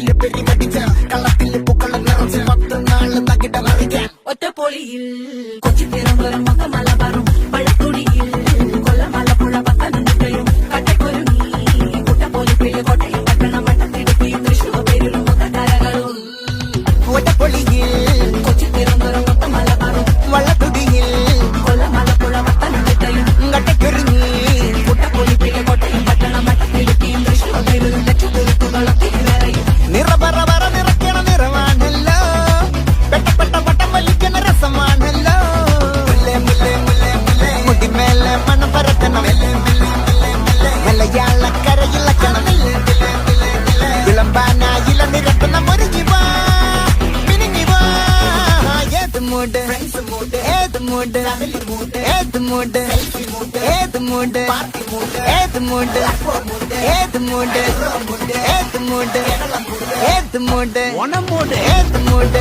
കയ്യില് പെരി പഠിച്ച കള്ളത്തില് പൂക്കളം നിറച്ച് 10 നാള് തകിട മറിക്കാൻ ഒറ്റപ്പൊലിയിൽ കൊച്ചി തിരുവനന്തപുരം മൊത്തം മലബാറും പഴക്കുടിയിൽ കൊല്ലമലപ്പുഴ പത്തനംതിട്ടയും കട്ടക്കൊരുങ്ങി കുട്ടപ്പൊലിപ്പില് കോട്ടയം പട്ടണം വട്ടത്തിടുക്കിയും തൃശ്ശൂർ പേരിലും മുത്തക്കരകളും ഒറ്റപ്പൊളിയിൽ കൊച്ചി തിരുവനന്തപുരം മൊത്തം മലബാറും വള്ളത്തുടിയിൽ കൊല്ലമലപ്പുഴ പത്തനംതിട്ടയും കട്ടക്കൊരുങ്ങി കുട്ടപ്പൊലിപ്പില് കോട്ടയം പട്ടണം വട്ടത്തിടുക്കിയും തൃശ്ശൂർ പേരിലും ലക്ഷത്തുരുത്തുകളും തിരുവരയും നിറപറ നിറയ്ക്കണ നിറവാണല്ലോ പെട്ടപ്പെട്ട പട്ടം വലിക്കണ രസമാണല്ലോ മുടിമേലെ മണം പരത്തണം മലയാളക്കരയിളക്കണം വിളമ്പാനായില നിരത്തണം ഒരുങ്ങി വാ മിനിങ്ങി വാ ഏത് മൂഡ് ഏത് മൂഡ് ഏത് മൂഡ് ഏത് മൂഡ് ഏത് മൂഡ് ഏത് മൂഡ് ഏത് മൂഡ് ഏത് മൂഡ് ഓണം മൂട് ഏത് മൂഡ്